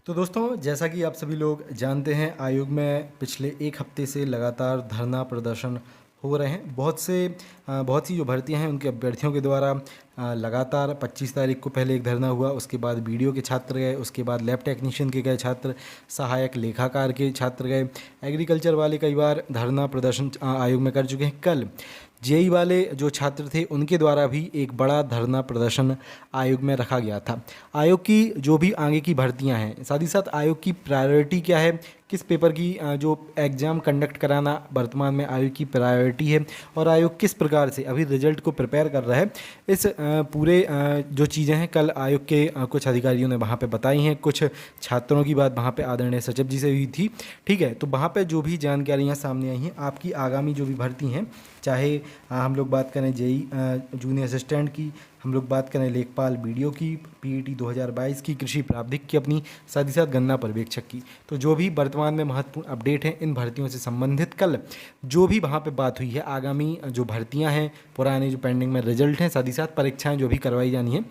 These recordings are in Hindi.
तो दोस्तों, जैसा कि आप सभी लोग जानते हैं, आयोग में पिछले एक हफ्ते से लगातार धरना प्रदर्शन हो रहे हैं। बहुत सी जो भर्तियां हैं उनके अभ्यर्थियों के द्वारा लगातार 25 तारीख को पहले एक धरना हुआ, उसके बाद बीडीओ के छात्र गए, उसके बाद लैब टेक्नीशियन के गए छात्र, सहायक लेखाकार के छात्र गए, एग्रीकल्चर वाले कई बार धरना प्रदर्शन आयोग में कर चुके हैं। कल जेई वाले जो छात्र थे उनके द्वारा भी एक बड़ा धरना प्रदर्शन आयोग में रखा गया था। आयोग की जो भी आगे की भर्तियां हैं, साथ ही साथ आयोग की प्रायोरिटी क्या है, किस पेपर की जो एग्ज़ाम कंडक्ट कराना वर्तमान में आयोग की प्रायोरिटी है, और आयोग किस प्रकार से अभी रिजल्ट को प्रिपेयर कर रहा है, इस पूरे जो चीज़ें हैं कल आयोग के कुछ अधिकारियों ने वहाँ पे बताई हैं। कुछ छात्रों की बात वहाँ पे आदरणीय सचिव जी से हुई थी। ठीक है, तो वहाँ पे जो भी जानकारियाँ सामने आई हैं, आपकी आगामी जो भी भर्ती हैं, चाहे हम लोग बात करें जेई जूनियर असिस्टेंट की, हम लोग बात करें लेखपाल बीडीओ की, पीईटी 2022 की, कृषि प्रावधिक की अपनी, साथ ही साथ गन्ना पर्यवेक्षक की, तो जो भी वर्तमान में महत्वपूर्ण अपडेट हैं इन भर्तियों से संबंधित कल जो भी वहाँ पे बात हुई है, आगामी जो भर्तियाँ हैं, पुराने जो पेंडिंग में रिजल्ट हैं, साथ ही साथ परीक्षाएँ जो भी करवाई जानी है,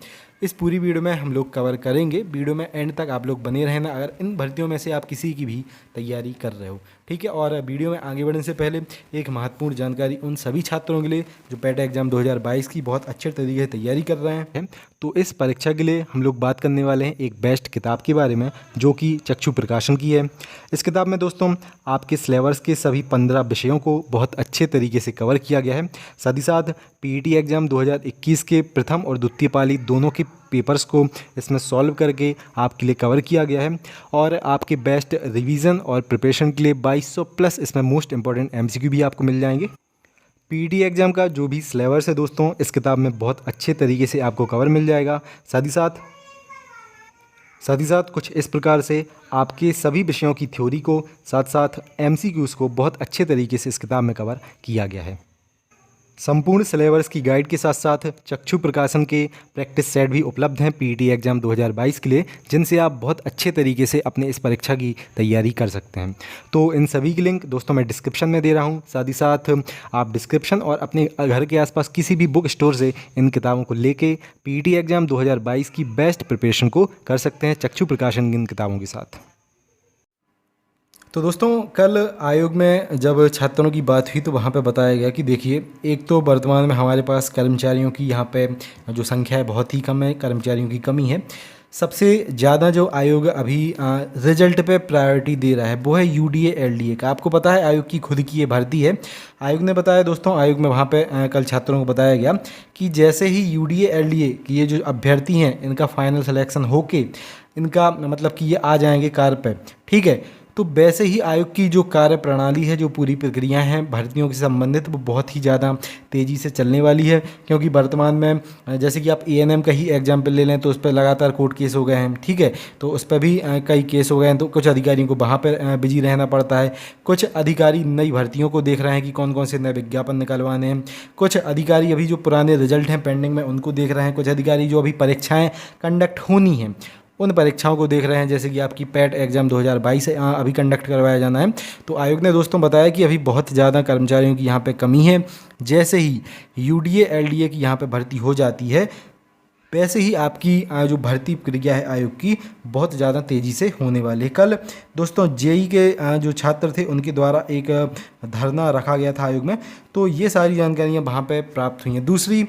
इस पूरी वीडियो में हम लोग कवर करेंगे। वीडियो में एंड तक आप लोग बने रहना अगर इन भर्तियों में से आप किसी की भी तैयारी कर रहे हो। ठीक है, और वीडियो में आगे बढ़ने से पहले एक महत्वपूर्ण जानकारी उन सभी छात्रों के लिए जो पेट एग्जाम 2022 की बहुत अच्छे तरीके से तैयारी कर रहे हैं। तो इस परीक्षा के लिए हम लोग बात करने वाले हैं एक बेस्ट किताब के बारे में जो कि चक्षु प्रकाशन की है। इस किताब में दोस्तों आपके सिलेबस के सभी 15 विषयों को बहुत अच्छे तरीके से कवर किया गया है। साथ ही साथ पीईटी एग्ज़ाम 2021 के प्रथम और द्वितीय पाली दोनों के पेपर्स को इसमें सॉल्व करके आपके लिए कवर किया गया है, और आपके बेस्ट रिवीजन और प्रिपरेशन के लिए 2200 प्लस इसमें मोस्ट इंपॉर्टेंट एमसीक्यू भी आपको मिल जाएंगे। पीईटी एग्ज़ाम का जो भी सिलेबस है दोस्तों इस किताब में बहुत अच्छे तरीके से आपको कवर मिल जाएगा। साथ ही साथ कुछ इस प्रकार से आपके सभी विषयों की थ्योरी को साथ साथ एमसीक्यूज़ को बहुत अच्छे तरीके से इस किताब में कवर किया गया है। संपूर्ण सिलेबस की गाइड के साथ साथ चक्षु प्रकाशन के प्रैक्टिस सेट भी उपलब्ध हैं पीईटी एग्ज़ाम 2022 के लिए, जिनसे आप बहुत अच्छे तरीके से अपने इस परीक्षा की तैयारी कर सकते हैं। तो इन सभी की लिंक दोस्तों मैं डिस्क्रिप्शन में दे रहा हूं। साथ ही साथ आप डिस्क्रिप्शन और अपने घर के आसपास किसी भी बुक स्टोर से इन किताबों को लेके पीईटी एग्ज़ाम 2022 की बेस्ट प्रिपरेशन को कर सकते हैं चक्षु प्रकाशन की इन किताबों के साथ। तो दोस्तों, कल आयोग में जब छात्रों की बात हुई तो वहाँ पे बताया गया कि देखिए, एक तो वर्तमान में हमारे पास कर्मचारियों की यहाँ पे जो संख्या है बहुत ही कम है, कर्मचारियों की कमी है। सबसे ज़्यादा जो आयोग अभी रिजल्ट पे प्रायोरिटी दे रहा है वो है यूडीए एलडीए का। आपको पता है आयोग की खुद की ये भर्ती है। आयोग ने बताया दोस्तों, आयोग में वहाँ पे कल छात्रों को बताया गया कि जैसे ही यूडीए एलडीए की ये जो अभ्यर्थी हैं इनका फाइनल सिलेक्शन होके इनका मतलब कि ये आ जाएंगे कार्य पे, ठीक है, तो वैसे ही आयोग की जो कार्य प्रणाली है, जो पूरी प्रक्रिया हैं भर्तियों से संबंधित, वो बहुत ही ज़्यादा तेज़ी से चलने वाली है। क्योंकि वर्तमान में जैसे कि आप एएनएम का ही एग्जाम्पल ले लें तो उस पर लगातार कोर्ट केस हो गए हैं। ठीक है, तो उस पर भी कई केस हो गए हैं, तो कुछ अधिकारियों को वहाँ पर बिजी रहना पड़ता है। कुछ अधिकारी नई भर्तियों को देख रहे हैं कि कौन कौन से नए विज्ञापन निकलवाने हैं। कुछ अधिकारी अभी जो पुराने रिजल्ट हैं पेंडिंग में उनको देख रहे हैं। कुछ अधिकारी जो अभी परीक्षाएँ कंडक्ट होनी हैं उन परीक्षाओं को देख रहे हैं, जैसे कि आपकी पेट एग्ज़ाम 2022 अभी कंडक्ट करवाया जाना है। तो आयोग ने दोस्तों बताया कि अभी बहुत ज़्यादा कर्मचारियों की यहाँ पे कमी है। जैसे ही यूडीए एलडीए की यहाँ पे भर्ती हो जाती है वैसे ही आपकी जो भर्ती प्रक्रिया है आयोग की बहुत ज़्यादा तेज़ी से होने वाली है। कल दोस्तों जेई के जो छात्र थे उनके द्वारा एक धरना रखा गया था आयोग में, तो ये सारी जानकारियाँ वहाँ पे प्राप्त हुई हैं। दूसरी,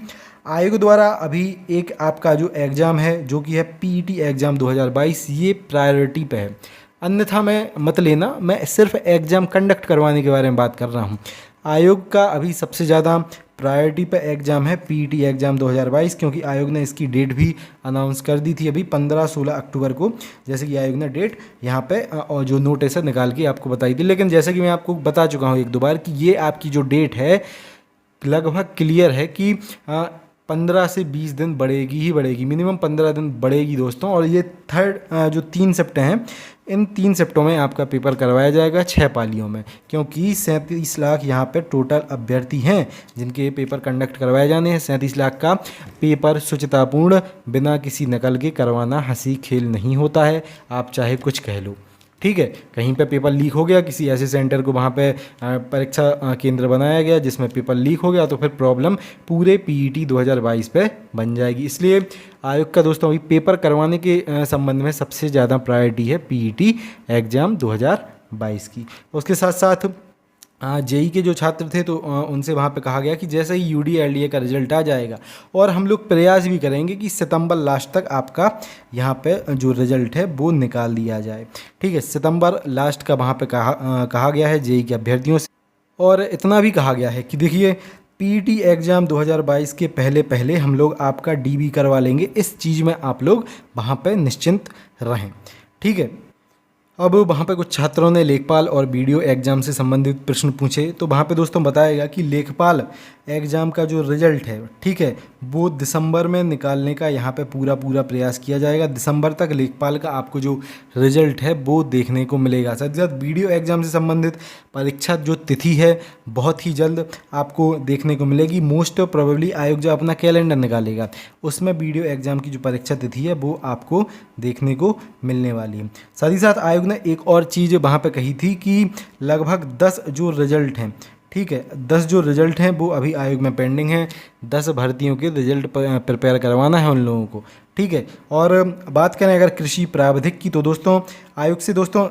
आयोग द्वारा अभी एक आपका जो एग्ज़ाम है जो कि है पीईटी एग्ज़ाम 2022, ये प्रायोरिटी पे है। अन्यथा मैं मत लेना, मैं सिर्फ एग्ज़ाम कंडक्ट करवाने के बारे में बात कर रहा हूँ। आयोग का अभी सबसे ज़्यादा प्रायोरिटी पे एग्ज़ाम है पीईटी एग्ज़ाम 2022, क्योंकि आयोग ने इसकी डेट भी अनाउंस कर दी थी अभी 15-16 अक्टूबर को, जैसे कि आयोग ने डेट यहाँ पे और जो नोटिस है निकाल के आपको बताई थी। लेकिन जैसे कि मैं आपको बता चुका हूँ एक दो बार कि ये आपकी जो डेट है लगभग क्लियर है कि 15 से 20 दिन बढ़ेगी ही बढ़ेगी, मिनिमम 15 दिन बढ़ेगी दोस्तों। और ये थर्ड जो 3 शिफ्टें हैं, इन 3 शिफ्टों में आपका पेपर करवाया जाएगा 6 पालियों में, क्योंकि 37 लाख यहाँ पे टोटल अभ्यर्थी हैं जिनके पेपर कंडक्ट करवाए जाने हैं। 37 लाख का पेपर शुचितापूर्ण बिना किसी नकल के करवाना हंसी खेल नहीं होता है, आप चाहे कुछ कह लो। ठीक है, कहीं पे पेपर लीक हो गया, किसी ऐसे सेंटर को वहाँ पे परीक्षा केंद्र बनाया गया जिसमें पेपर लीक हो गया, तो फिर प्रॉब्लम पूरे पीईटी 2022 पे बन जाएगी। इसलिए आयोग का दोस्तों अभी पेपर करवाने के संबंध में सबसे ज़्यादा प्रायोरिटी है पीईटी एग्ज़ाम 2022 की। उसके साथ साथ जेई के जो छात्र थे तो उनसे वहाँ पे कहा गया कि जैसे ही यूडी एलडीए का रिजल्ट आ जाएगा, और हम लोग प्रयास भी करेंगे कि सितंबर लास्ट तक आपका यहाँ पे जो रिजल्ट है वो निकाल दिया जाए। ठीक है, सितंबर लास्ट का वहाँ पे कहा गया है जेई के अभ्यर्थियों से। और इतना भी कहा गया है कि देखिए पीईटी एग्ज़ाम 2022 के पहले पहले हम लोग आपका डीबी करवा लेंगे, इस चीज़ में आप लोग वहाँ पे निश्चिंत रहें। ठीक है, अब वहाँ पे कुछ छात्रों ने लेखपाल और वीडियो एग्ज़ाम से संबंधित प्रश्न पूछे, तो वहाँ पे दोस्तों बताएगा कि लेखपाल एग्ज़ाम का जो रिज़ल्ट है, ठीक है, वो दिसंबर में निकालने का यहाँ पे पूरा प्रयास किया जाएगा। दिसंबर तक लेखपाल का आपको जो रिज़ल्ट है वो देखने को मिलेगा। साथ ही साथ वीडियो एग्ज़ाम से संबंधित परीक्षा जो तिथि है बहुत ही जल्द आपको देखने को मिलेगी। मोस्ट प्रोबेबली आयोग जो अपना कैलेंडर निकालेगा उसमें वीडियो एग्ज़ाम की जो परीक्षा तिथि है वो आपको देखने को मिलने वाली है। साथ ही साथ आयोग ने एक और चीज़ वहाँ पे कही थी कि लगभग 10 जो रिज़ल्ट हैं, ठीक है, 10 जो रिज़ल्ट हैं वो अभी आयोग में पेंडिंग हैं। 10 भर्तियों के रिज़ल्ट प्रिपेयर करवाना है उन लोगों को। ठीक है, और बात करें अगर कृषि प्रावधिक की, तो दोस्तों आयोग से दोस्तों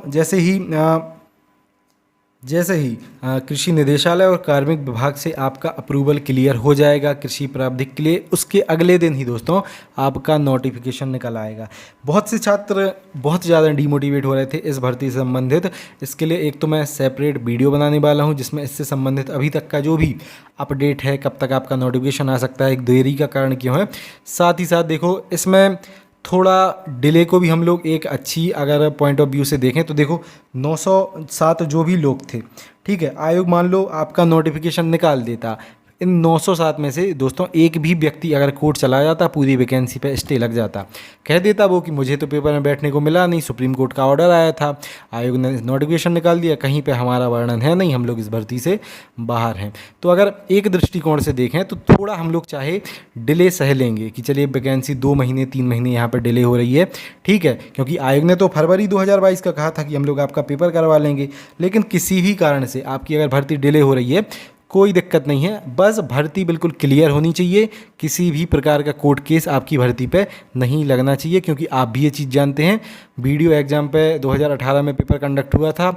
जैसे ही कृषि निदेशालय और कार्मिक विभाग से आपका अप्रूवल क्लियर हो जाएगा कृषि प्रावधिक के लिए, उसके अगले दिन ही दोस्तों आपका नोटिफिकेशन निकल आएगा। बहुत से छात्र बहुत ज़्यादा डीमोटिवेट हो रहे थे इस भर्ती से संबंधित। इसके लिए एक तो मैं सेपरेट वीडियो बनाने वाला हूं जिसमें इससे संबंधित अभी तक का जो भी अपडेट है, कब तक आपका नोटिफिकेशन आ सकता है, एक देरी का कारण क्यों है, साथ ही साथ देखो इसमें थोड़ा डिले को भी हम लोग एक अच्छी अगर पॉइंट ऑफ व्यू से देखें तो देखो 907 जो भी लोग थे, ठीक है, आयोग मान लो आपका नोटिफिकेशन निकाल देता, इन 907 में से दोस्तों एक भी व्यक्ति अगर कोर्ट चला जाता पूरी वैकेंसी पे स्टे लग जाता, कह देता वो कि मुझे तो पेपर में बैठने को मिला नहीं, सुप्रीम कोर्ट का ऑर्डर आया था, आयोग ने नोटिफिकेशन निकाल दिया, कहीं पे हमारा वर्णन है नहीं, हम लोग इस भर्ती से बाहर हैं। तो अगर एक दृष्टिकोण से देखें तो थोड़ा हम लोग चाहे डिले सह लेंगे कि चलिए वैकेंसी 2 महीने 3 महीने यहाँ पर डिले हो रही है, ठीक है, क्योंकि आयोग ने तो फरवरी 2022 का कहा था कि हम लोग आपका पेपर करवा लेंगे, लेकिन किसी भी कारण से आपकी अगर भर्ती डिले हो रही है कोई दिक्कत नहीं है, बस भर्ती बिल्कुल क्लियर होनी चाहिए, किसी भी प्रकार का कोर्ट केस आपकी भर्ती पे नहीं लगना चाहिए, क्योंकि आप भी ये चीज़ जानते हैं वीडियो एग्ज़ाम पे 2018 में पेपर कंडक्ट हुआ था,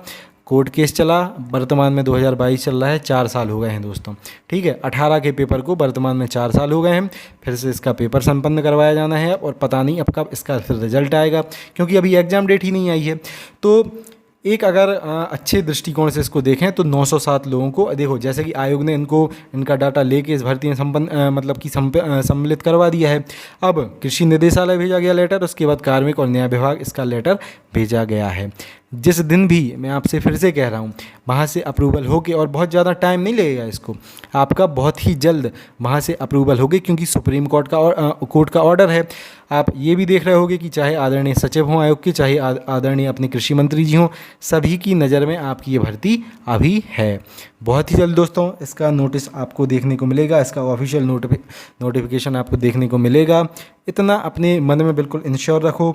कोर्ट केस चला, वर्तमान में 2022 चल रहा है, 4 साल हो गए हैं दोस्तों। ठीक है, 18 के पेपर को वर्तमान में 4 साल हो गए हैं, फिर से इसका पेपर संपन्न करवाया जाना है और पता नहीं अब कब इसका फिर रिजल्ट आएगा, क्योंकि अभी एग्ज़ाम डेट ही नहीं आई है। तो एक अगर अच्छे दृष्टिकोण से इसको देखें तो 907 लोगों को देखो, जैसे कि आयोग ने इनका डाटा लेके इस भर्ती में सम्मिलित करवा दिया है। अब कृषि निदेशालय भेजा गया लेटर, उसके बाद कार्मिक और न्याय विभाग इसका लेटर भेजा गया है। जिस दिन भी, मैं आपसे फिर से कह रहा हूँ, वहाँ से अप्रूवल होके, और बहुत ज़्यादा टाइम नहीं लगेगा इसको, आपका बहुत ही जल्द वहाँ से अप्रूवल होगी, क्योंकि सुप्रीम कोर्ट का ऑर्डर है। आप ये भी देख रहे होंगे कि चाहे आदरणीय सचिव हों आयोग के, चाहे आदरणीय अपने कृषि मंत्री जी हों, सभी की नज़र में आपकी ये भर्ती अभी है। बहुत ही जल्द दोस्तों इसका नोटिस आपको देखने को मिलेगा, इसका ऑफिशियल नोटिफिकेशन आपको देखने को मिलेगा। इतना अपने मन में बिल्कुल इंश्योर रखो,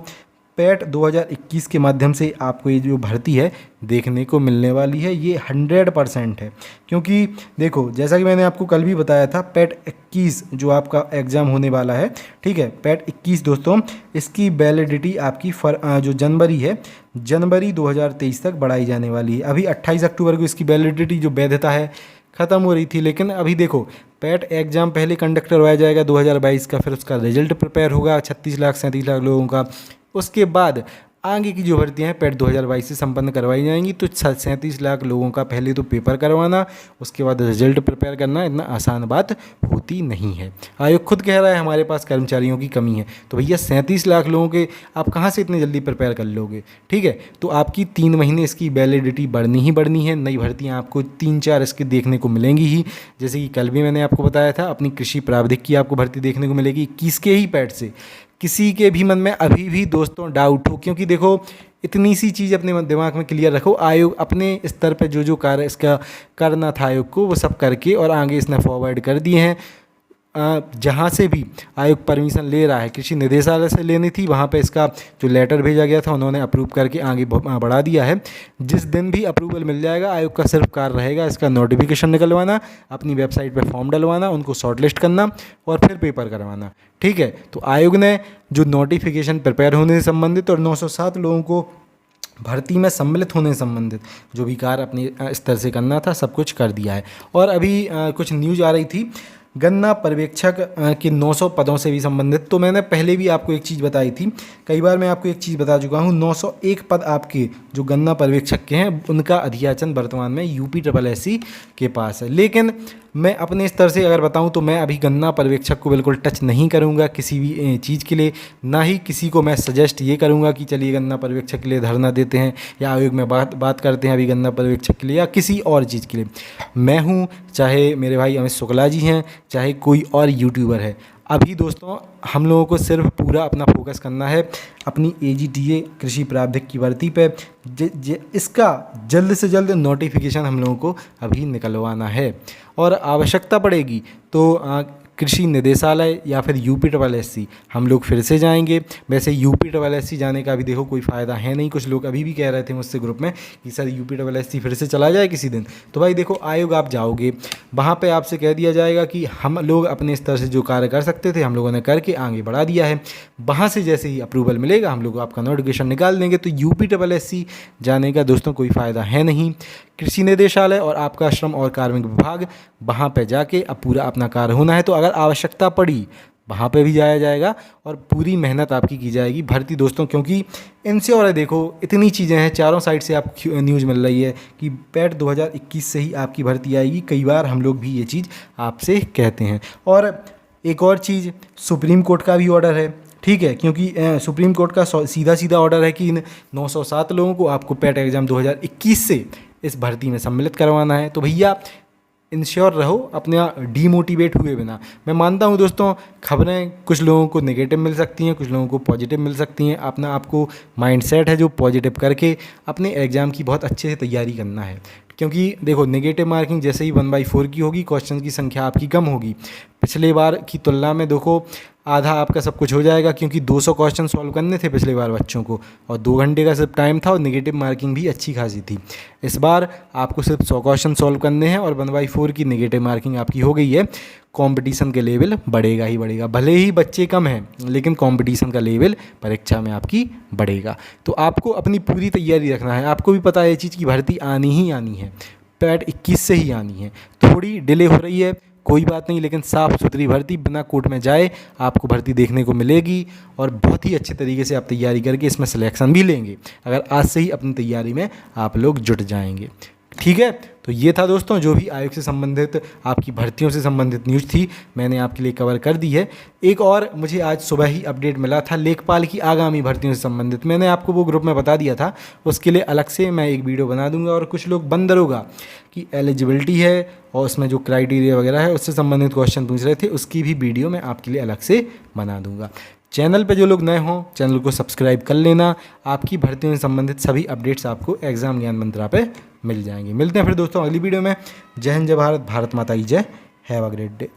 पैट 2021 के माध्यम से आपको ये जो भर्ती है देखने को मिलने वाली है, ये 100% है। क्योंकि देखो, जैसा कि मैंने आपको कल भी बताया था, पैट 21 जो आपका एग्ज़ाम होने वाला है, ठीक है, पैट 21 दोस्तों, इसकी वैलिडिटी आपकी जो जनवरी है, जनवरी 2023 तक बढ़ाई जाने वाली है। अभी 28 अक्टूबर को इसकी वैलिडिटी जो वैधता है ख़त्म हो रही थी, लेकिन अभी देखो पैट एग्ज़ाम पहले कंडक्ट करवाया जाएगा 2022 का, फिर उसका रिजल्ट प्रिपेयर होगा 36 लाख 37 लाख लोगों का, उसके बाद आगे की जो भर्तियां हैं पैट 2022 से संपन्न करवाई जाएंगी। तो 37 लाख लोगों का पहले तो पेपर करवाना, उसके बाद रिजल्ट प्रिपेयर करना इतना आसान बात होती नहीं है। आयोग खुद कह रहा है हमारे पास कर्मचारियों की कमी है, तो भैया 37 लाख लोगों के आप कहाँ से इतनी जल्दी प्रिपेयर कर लोगे? ठीक है, तो आपकी 3 महीने इसकी वैलिडिटी बढ़नी ही बढ़नी है। नई भर्तियाँ आपको 3-4 इसके देखने को मिलेंगी ही, जैसे कि कल भी मैंने आपको बताया था, अपनी कृषि प्रावधिक की आपको भर्ती देखने को मिलेगी 21 के ही पैट से। किसी के भी मन में अभी भी दोस्तों डाउट हो, क्योंकि देखो इतनी सी चीज़ अपने दिमाग में क्लियर रखो, आयोग अपने स्तर पे जो कार्य इसका करना था आयोग को वो सब करके और आगे इसने फॉरवर्ड कर दिए हैं जहाँ से भी आयोग परमिशन ले रहा है, कृषि निदेशालय से लेनी थी, वहाँ पे इसका जो लेटर भेजा गया था उन्होंने अप्रूव करके आगे बढ़ा दिया है। जिस दिन भी अप्रूवल मिल जाएगा, आयोग का सिर्फ कार्य रहेगा इसका नोटिफिकेशन निकलवाना, अपनी वेबसाइट पर फॉर्म डलवाना, उनको शॉर्टलिस्ट करना और फिर पेपर करवाना। ठीक है, तो आयोग ने जो नोटिफिकेशन प्रिपेयर होने से संबंधित और 907 लोगों को भर्ती में सम्मिलित होने से संबंधित जो भी कार्य अपने स्तर से करना था सब कुछ कर दिया है। और अभी कुछ न्यूज़ आ रही थी गन्ना पर्यवेक्षक के 900 पदों से भी संबंधित। तो मैंने पहले भी आपको एक चीज़ बताई थी, कई बार मैं आपको एक चीज़ बता चुका हूँ, 901 पद आपके जो गन्ना पर्यवेक्षक के हैं उनका अधियाचन वर्तमान में UPSSC के पास है। लेकिन मैं अपने स्तर से अगर बताऊं तो मैं अभी गन्ना पर्यवेक्षक को बिल्कुल टच नहीं करूंगा किसी भी चीज़ के लिए, ना ही किसी को मैं सजेस्ट ये करूंगा कि चलिए गन्ना पर्यवेक्षक के लिए धरना देते हैं या आयोग में बात करते हैं अभी गन्ना पर्यवेक्षक के लिए या किसी और चीज़ के लिए। मैं हूँ, चाहे मेरे भाई अमित शुक्ला जी हैं, चाहे कोई और यूट्यूबर है, अभी दोस्तों हम लोगों को सिर्फ पूरा अपना फोकस करना है अपनी AGTA कृषि प्रावधिक की भर्ती पे। इसका जल्द से जल्द नोटिफिकेशन हम लोगों को अभी निकलवाना है और आवश्यकता पड़ेगी तो कृषि निदेशालय या फिर UPSSC हम लोग फिर से जाएंगे। वैसे UPSSC जाने का भी देखो कोई फ़ायदा है नहीं, कुछ लोग अभी भी कह रहे थे मुझसे ग्रुप में कि सर UPSSC फिर से चला जाए किसी दिन। तो भाई देखो, आयोग आप जाओगे वहाँ पे आपसे कह दिया जाएगा कि हम लोग अपने स्तर से जो कार्य कर सकते थे हम लोगों ने करके आगे बढ़ा दिया है। वहाँ से जैसे ही अप्रूवल मिलेगा हम लोग आपका नोटिफिकेशन निकाल देंगे। तो UPSSC जाने का दोस्तों कोई फ़ायदा है नहीं। कृषि निदेशालय और आपका श्रम और कार्मिक विभाग, वहाँ पे जाके अब पूरा अपना कार्य होना है। तो अगर आवश्यकता पड़ी वहाँ पे भी जाया जाएगा और पूरी मेहनत आपकी की जाएगी भर्ती दोस्तों, क्योंकि इनश्योर है। देखो इतनी चीज़ें हैं, चारों साइड से आप न्यूज़ मिल रही है कि पैट 2021 से ही आपकी भर्ती आएगी। कई बार हम लोग भी ये चीज़ आपसे कहते हैं। और एक और चीज़, सुप्रीम कोर्ट का भी ऑर्डर है, ठीक है, क्योंकि सुप्रीम कोर्ट का सीधा ऑर्डर है कि इन 907 लोगों को आपको पैट एग्ज़ाम 2021 से इस भर्ती में सम्मिलित करवाना है। तो भैया इंश्योर रहो अपना डीमोटिवेट हुए बिना। मैं मानता हूँ दोस्तों, खबरें कुछ लोगों को नेगेटिव मिल सकती हैं, कुछ लोगों को पॉजिटिव मिल सकती हैं। अपना आपको माइंडसेट है जो पॉजिटिव करके अपने एग्ज़ाम की बहुत अच्छे से तैयारी करना है। क्योंकि देखो नेगेटिव मार्किंग जैसे ही 1/4 की होगी, क्वेश्चन की संख्या आपकी कम होगी। पिछले बार की तुलना में देखो आधा आपका सब कुछ हो जाएगा, क्योंकि 200 क्वेश्चन सॉल्व करने थे पिछले बार बच्चों को और 2 घंटे का सिर्फ टाइम था और नेगेटिव मार्किंग भी अच्छी खासी थी। इस बार आपको सिर्फ 100 क्वेश्चन सॉल्व करने हैं और 1/4 की नेगेटिव मार्किंग आपकी हो गई है। कंपटीशन के लेवल बढ़ेगा ही बढ़ेगा, भले ही बच्चे कम हैं लेकिन कंपटीशन का लेवल परीक्षा में आपकी बढ़ेगा। तो आपको अपनी पूरी तैयारी रखना है। आपको भी पता है ये चीज़ की भर्ती आनी ही आनी है, पैट 21 से ही आनी है। थोड़ी डिले हो रही है कोई बात नहीं, लेकिन साफ़ सुथरी भर्ती बिना कोर्ट में जाए आपको भर्ती देखने को मिलेगी और बहुत ही अच्छे तरीके से आप तैयारी करके इसमें सिलेक्शन भी लेंगे अगर आज से ही अपनी तैयारी में आप लोग जुट जाएंगे। ठीक है, तो ये था दोस्तों जो भी आयोग से संबंधित आपकी भर्तियों से संबंधित न्यूज़ थी, मैंने आपके लिए कवर कर दी है। एक और मुझे आज सुबह ही अपडेट मिला था लेखपाल की आगामी भर्तियों से संबंधित, मैंने आपको वो ग्रुप में बता दिया था, उसके लिए अलग से मैं एक वीडियो बना दूंगा। और कुछ लोग बंद दरोगा की एलिजिबिलिटी है और उसमें जो क्राइटेरिया वगैरह है उससे संबंधित क्वेश्चन पूछ रहे थे, उसकी भी वीडियो मैं आपके लिए अलग से बना दूंगा। चैनल पे जो लोग नए हों चैनल को सब्सक्राइब कर लेना, आपकी भर्तियों से संबंधित सभी अपडेट्स आपको एग्ज़ाम ज्ञान मंत्रा पे मिल जाएंगे। मिलते हैं फिर दोस्तों अगली वीडियो में। जय हिंद, जय भारत, भारत माता की जय। Have a great day.